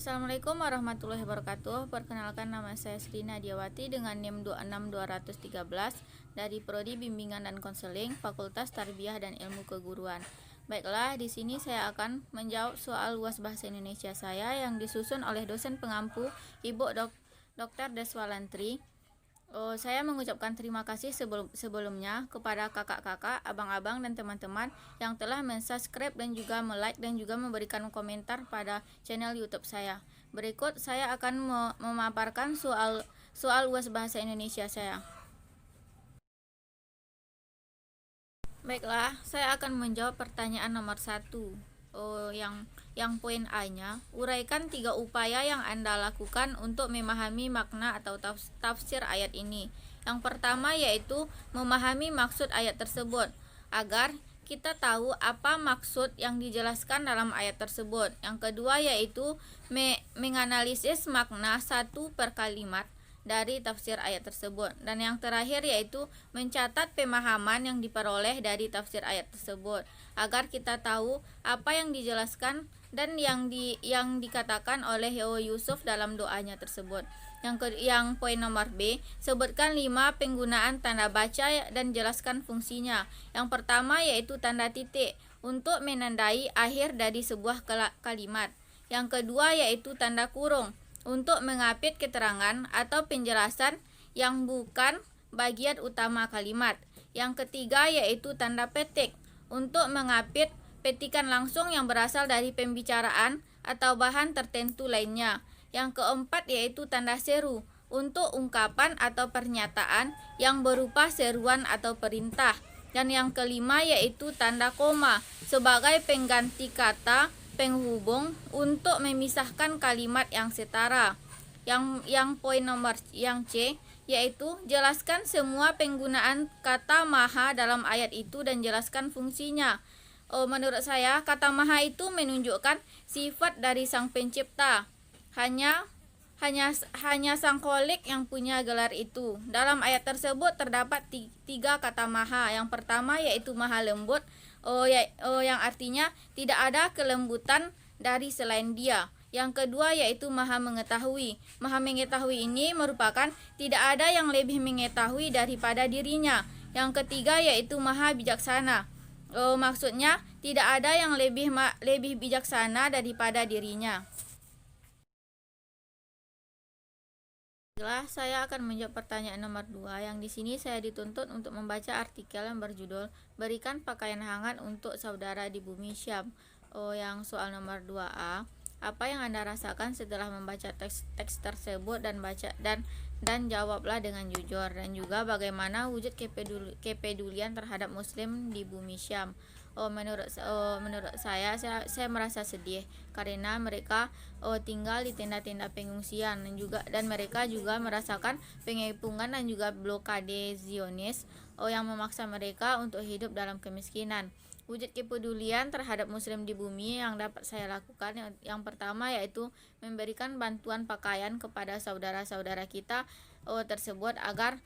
Assalamualaikum warahmatullahi wabarakatuh. Perkenalkan, nama saya Sri Nadiawati dengan NIM 26213 dari Prodi Bimbingan dan Konseling Fakultas Tarbiyah dan Ilmu Keguruan. Baiklah, di sini saya akan menjawab soal UAS Bahasa Indonesia saya yang disusun oleh dosen pengampu Ibu Dr. Deswalantri. Saya mengucapkan terima kasih sebelumnya kepada kakak-kakak, abang-abang, dan teman-teman yang telah mensubscribe dan juga like dan juga memberikan komentar pada channel YouTube saya. Berikut saya akan memaparkan soal UAS Bahasa Indonesia saya. Baiklah, saya akan menjawab pertanyaan nomor 1. Yang poin A-nya, uraikan 3 upaya yang Anda lakukan untuk memahami makna atau tafsir ayat ini. Yang pertama yaitu memahami maksud ayat tersebut agar kita tahu apa maksud yang dijelaskan dalam ayat tersebut. Yang kedua yaitu menganalisis makna satu per kalimat dari tafsir ayat tersebut. Dan yang terakhir yaitu mencatat pemahaman yang diperoleh dari tafsir ayat tersebut agar kita tahu apa yang dijelaskan dan yang dikatakan oleh Yusuf dalam doanya tersebut. Yang poin nomor B, sebutkan 5 penggunaan tanda baca dan jelaskan fungsinya. Yang pertama yaitu tanda titik untuk menandai akhir dari sebuah kalimat. Yang kedua yaitu tanda kurung untuk mengapit keterangan atau penjelasan yang bukan bagian utama kalimat. Yang ketiga yaitu tanda petik untuk mengapit petikan langsung yang berasal dari pembicaraan atau bahan tertentu lainnya. Yang keempat yaitu tanda seru untuk ungkapan atau pernyataan yang berupa seruan atau perintah. Dan yang kelima yaitu tanda koma sebagai pengganti kata penghubung untuk memisahkan kalimat yang setara. Yang poin nomor yang C yaitu jelaskan semua penggunaan kata maha dalam ayat itu dan jelaskan fungsinya. Menurut saya kata maha itu menunjukkan sifat dari sang pencipta. Hanya sang Kholik yang punya gelar itu. Dalam ayat tersebut terdapat 3 kata maha. Yang pertama yaitu maha lembut, yang artinya tidak ada kelembutan dari selain Dia. Yang kedua yaitu maha mengetahui. Maha mengetahui ini merupakan tidak ada yang lebih mengetahui daripada dirinya. Yang ketiga yaitu maha bijaksana. Maksudnya tidak ada yang lebih bijaksana daripada dirinya. Setelah saya akan menjawab pertanyaan nomor 2 yang di sini saya dituntut untuk membaca artikel yang berjudul Berikan Pakaian Hangat untuk Saudara di Bumi Syam. Yang soal nomor 2A, apa yang Anda rasakan setelah membaca teks tersebut dan jawablah dengan jujur, dan juga bagaimana wujud kepedulian terhadap muslim di bumi Syam. Menurut saya merasa sedih karena mereka tinggal di tenda-tenda pengungsian dan mereka juga merasakan pengepungan dan juga blokade Zionis yang memaksa mereka untuk hidup dalam kemiskinan. Wujud kepedulian terhadap muslim di bumi yang dapat saya lakukan yang pertama yaitu memberikan bantuan pakaian kepada saudara-saudara kita tersebut agar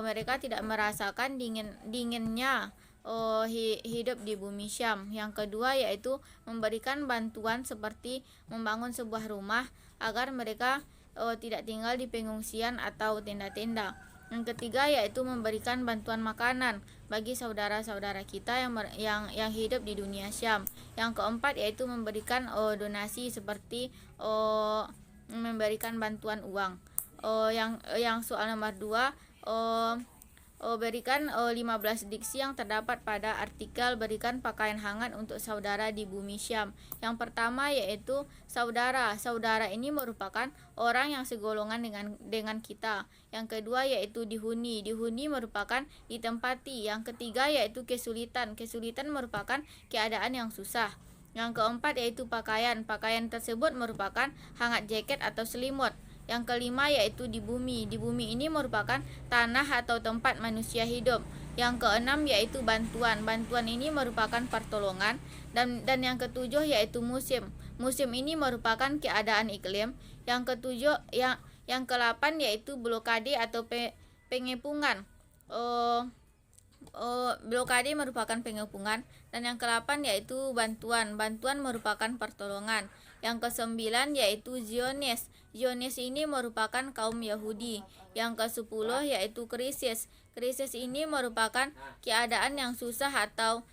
mereka tidak merasakan dinginnya hidup di bumi Syam. Yang kedua yaitu memberikan bantuan seperti membangun sebuah rumah agar mereka tidak tinggal di pengungsian atau tenda-tenda. Yang ketiga yaitu memberikan bantuan makanan bagi saudara-saudara kita yang hidup di dunia Syam. Yang keempat yaitu memberikan donasi seperti memberikan bantuan uang. Yang soal nomor 2, berikan 15 diksi yang terdapat pada artikel Berikan Pakaian Hangat untuk Saudara di Bumi Syam. Yang pertama yaitu saudara. Saudara ini merupakan orang yang segolongan dengan kita. Yang kedua yaitu dihuni. Dihuni merupakan ditempati. Yang ketiga yaitu kesulitan. Kesulitan merupakan keadaan yang susah. Yang keempat yaitu pakaian. Pakaian tersebut merupakan hangat jaket atau selimut. Yang kelima yaitu di bumi. Di bumi ini merupakan tanah atau tempat manusia hidup. Yang keenam yaitu bantuan. Bantuan ini merupakan pertolongan. Dan yang ketujuh yaitu musim. Musim ini merupakan keadaan iklim. Yang ketujuh yang ke-8 yaitu blokade atau pengepungan. Blokade merupakan pengepungan. Dan yang ke-8 yaitu bantuan. Bantuan merupakan pertolongan. Yang ke-9 yaitu Zionis. Zionis ini merupakan kaum Yahudi. Yang ke-10 yaitu krisis. Krisis ini merupakan keadaan yang susah atau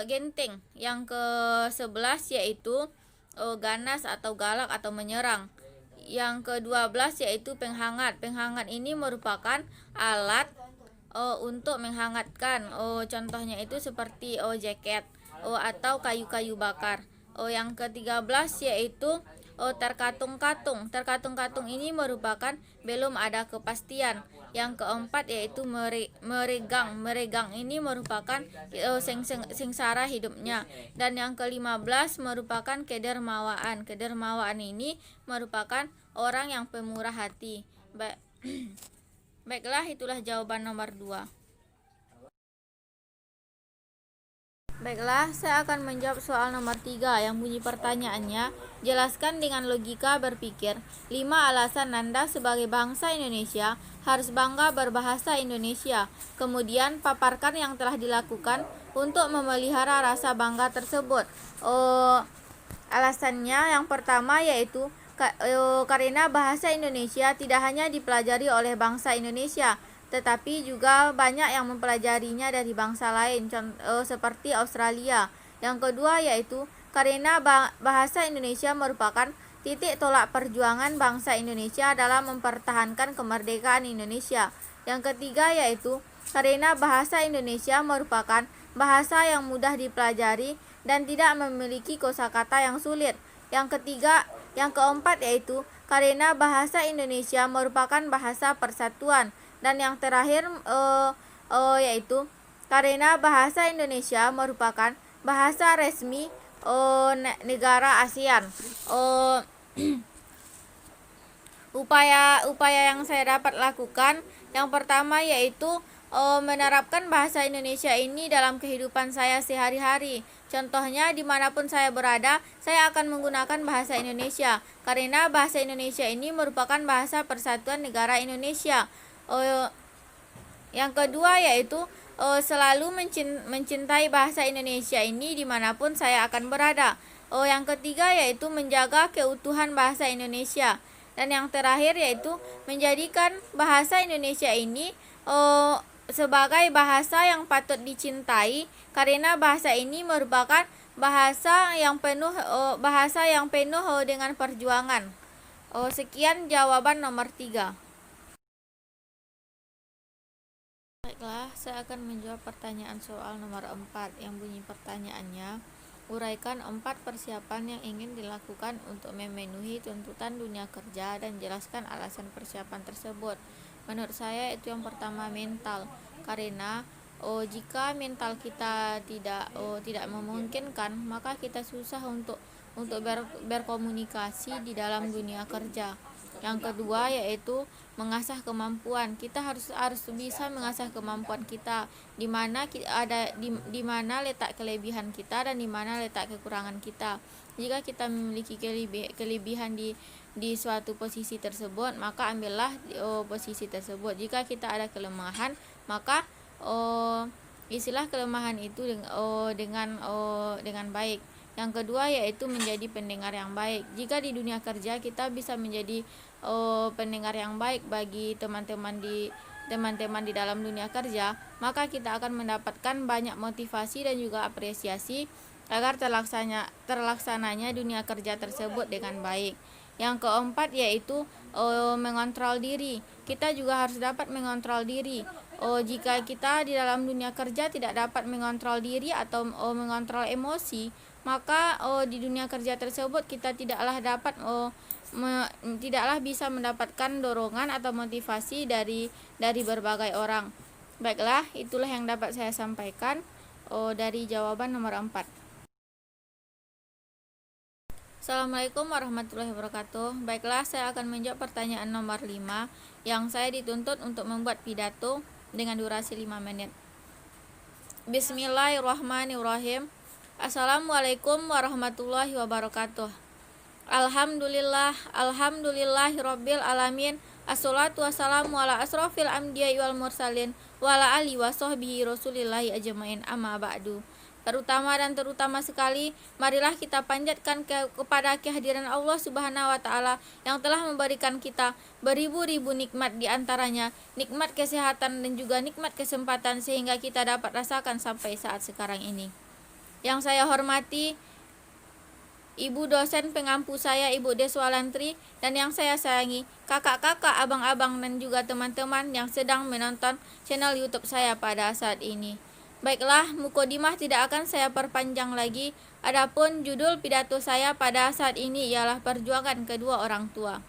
genting. Yang ke-11 yaitu ganas atau galak atau menyerang. Yang ke-12 yaitu penghangat. Penghangat ini merupakan alat untuk menghangatkan. Contohnya itu seperti jaket atau kayu-kayu bakar. Yang ke-13 yaitu terkatung-katung. Terkatung-katung ini merupakan belum ada kepastian. Yang keempat yaitu meregang. Meregang ini merupakan sengsara hidupnya. Dan yang ke-15 merupakan kedermawaan. Kedermawaan ini merupakan orang yang pemurah hati. Baiklah, itulah jawaban nomor 2. Baiklah, saya akan menjawab soal nomor 3 yang bunyi pertanyaannya. Jelaskan dengan logika berpikir 5 alasan Anda sebagai bangsa Indonesia harus bangga berbahasa Indonesia. Kemudian paparkan yang telah dilakukan untuk memelihara rasa bangga tersebut. Alasannya yang pertama yaitu karena bahasa Indonesia tidak hanya dipelajari oleh bangsa Indonesia, tetapi juga banyak yang mempelajarinya dari bangsa lain, seperti Australia. Yang kedua yaitu karena bahasa Indonesia merupakan titik tolak perjuangan bangsa Indonesia dalam mempertahankan kemerdekaan Indonesia. Yang ketiga yaitu karena bahasa Indonesia merupakan bahasa yang mudah dipelajari dan tidak memiliki kosakata yang sulit. Yang keempat yaitu karena bahasa Indonesia merupakan bahasa persatuan. Dan yang terakhir yaitu karena bahasa Indonesia merupakan bahasa resmi negara ASEAN. Upaya yang saya dapat lakukan, yang pertama yaitu menerapkan bahasa Indonesia ini dalam kehidupan saya sehari-hari. Contohnya, dimanapun saya berada, saya akan menggunakan bahasa Indonesia karena bahasa Indonesia ini merupakan bahasa persatuan negara Indonesia. Yang kedua yaitu selalu mencintai bahasa Indonesia ini dimanapun saya akan berada. Yang ketiga yaitu menjaga keutuhan bahasa Indonesia. Dan yang terakhir yaitu menjadikan bahasa Indonesia ini sebagai bahasa yang patut dicintai karena bahasa ini merupakan bahasa yang penuh dengan perjuangan. Sekian jawaban nomor 3. Baiklah, saya akan menjawab pertanyaan soal nomor 4 yang bunyi pertanyaannya. Uraikan 4 persiapan yang ingin dilakukan untuk memenuhi tuntutan dunia kerja dan jelaskan alasan persiapan tersebut. Menurut saya itu yang pertama mental, karena jika mental kita tidak memungkinkan, maka kita susah untuk berkomunikasi di dalam dunia kerja. Yang kedua yaitu mengasah kemampuan. Kita harus bisa mengasah kemampuan kita, di mana letak kelebihan kita dan di mana letak kekurangan kita. Jika kita memiliki kelebihan di suatu posisi tersebut, maka ambillah posisi tersebut. Jika kita ada kelemahan, maka isilah kelemahan itu dengan baik. Yang kedua yaitu menjadi pendengar yang baik. Jika di dunia kerja kita bisa menjadi pendengar yang baik bagi teman-teman di dalam dunia kerja, maka kita akan mendapatkan banyak motivasi dan juga apresiasi agar terlaksananya dunia kerja tersebut dengan baik. Yang keempat yaitu mengontrol diri. Kita juga harus dapat mengontrol diri. Jika kita di dalam dunia kerja tidak dapat mengontrol diri atau mengontrol emosi, maka di dunia kerja tersebut kita tidaklah bisa mendapatkan dorongan atau motivasi dari berbagai orang. Baiklah, itulah yang dapat saya sampaikan dari jawaban nomor 4. Assalamualaikum warahmatullahi wabarakatuh. Baiklah, saya akan menjawab pertanyaan nomor 5 yang saya dituntut untuk membuat pidato dengan durasi 5 menit. Bismillahirrahmanirrahim. Assalamualaikum warahmatullahi wabarakatuh. Alhamdulillahirabbil alamin. Assalatu wassalamu ala asrofil anbiya'i wal mursalin wa ala alihi wa sahbihi rasulillahi ajmain, amma ba'du. Pertama dan terutama sekali, marilah kita panjatkan kepada kehadiran Allah Subhanahu wa taala yang telah memberikan kita beribu-ribu nikmat, di antaranya nikmat kesehatan dan juga nikmat kesempatan sehingga kita dapat rasakan sampai saat sekarang ini. Yang saya hormati Ibu dosen pengampu saya, Ibu Deswalantri, dan yang saya sayangi kakak-kakak, abang-abang, dan juga teman-teman yang sedang menonton channel YouTube saya pada saat ini. Baiklah, mukodimah tidak akan saya perpanjang lagi. Adapun judul pidato saya pada saat ini ialah perjuangan kedua orang tua.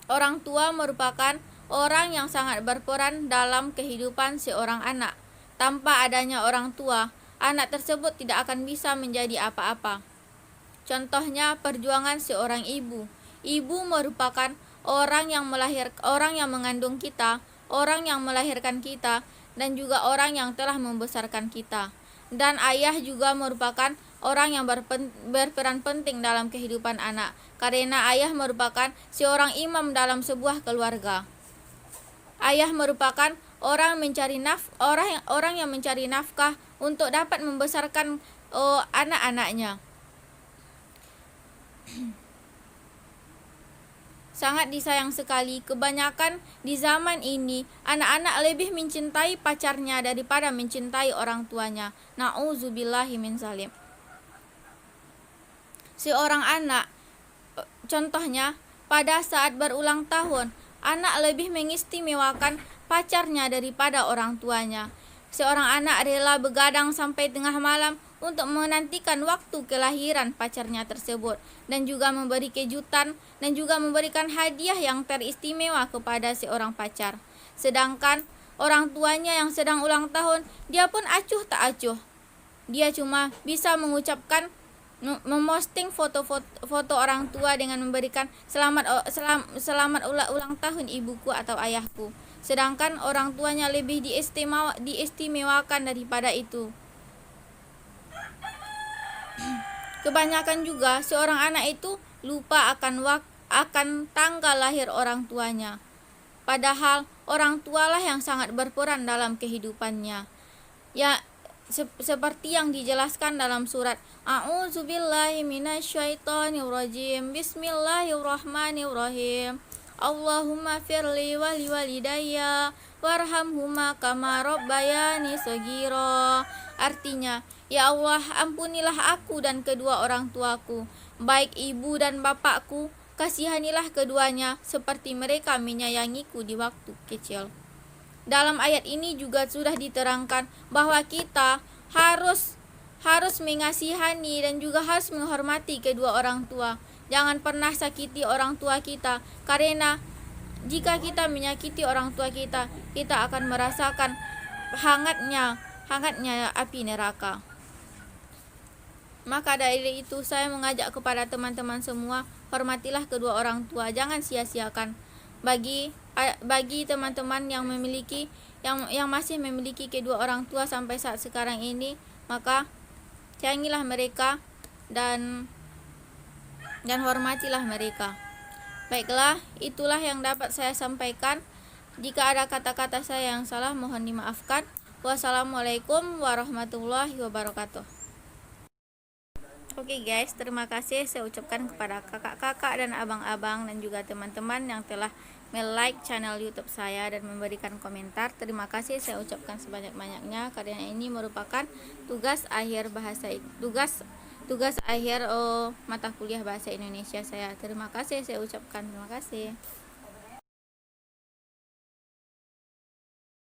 Orang tua merupakan orang yang sangat berperan dalam kehidupan seorang anak. Tanpa adanya orang tua, anak tersebut tidak akan bisa menjadi apa-apa. Contohnya perjuangan seorang ibu. Ibu merupakan orang yang mengandung kita, orang yang melahirkan kita, dan juga orang yang telah membesarkan kita. Dan ayah juga merupakan orang yang berperan penting dalam kehidupan anak, karena ayah merupakan seorang imam dalam sebuah keluarga. Ayah merupakan orang yang mencari nafkah untuk dapat membesarkan anak-anaknya. Sangat disayang sekali, kebanyakan di zaman ini anak-anak lebih mencintai pacarnya daripada mencintai orang tuanya. Na'udzubillahi min zalim. Seorang anak, contohnya pada saat berulang tahun, anak lebih mengistimewakan pacarnya daripada orang tuanya. Seorang anak rela begadang sampai tengah malam untuk menantikan waktu kelahiran pacarnya tersebut, dan juga memberi kejutan dan juga memberikan hadiah yang teristimewa kepada seorang pacar. Sedangkan orang tuanya yang sedang ulang tahun, dia pun acuh tak acuh. Dia cuma bisa mengucapkan, memosting foto orang tua dengan memberikan selamat ulang tahun ibuku atau ayahku. Sedangkan orang tuanya lebih diistimewakan daripada itu. Kebanyakan juga seorang anak itu lupa akan tanggal lahir orang tuanya. Padahal orang tualah yang sangat berperan dalam kehidupannya. Ya, seperti yang dijelaskan dalam surat A'udzubillahi minasyaitonirrajim. Bismillahirrahmanirrahim. Allahumma firli wali walidayya warhamhuma kama rabbayani shaghira. Artinya, ya Allah, ampunilah aku dan kedua orang tuaku, baik ibu dan bapakku, kasihanilah keduanya seperti mereka menyayangiku di waktu kecil. Dalam ayat ini juga sudah diterangkan bahwa kita harus mengasihani dan juga harus menghormati kedua orang tua. Jangan pernah sakiti orang tua kita, karena jika kita menyakiti orang tua kita, kita akan merasakan hangatnya api neraka. Maka dari itu saya mengajak kepada teman-teman semua, hormatilah kedua orang tua, jangan sia-siakan. Bagi teman-teman yang masih memiliki kedua orang tua sampai saat sekarang ini, maka sayangilah mereka dan hormatilah mereka. Baiklah, itulah yang dapat saya sampaikan. Jika ada kata-kata saya yang salah, mohon dimaafkan. Wassalamualaikum warahmatullahi wabarakatuh. Oke guys, terima kasih saya ucapkan kepada kakak-kakak dan abang-abang dan juga teman-teman yang telah like channel YouTube saya dan memberikan komentar. Terima kasih saya ucapkan sebanyak-banyaknya, karena ini merupakan tugas akhir mata kuliah bahasa Indonesia saya. Terima kasih saya ucapkan. Terima kasih.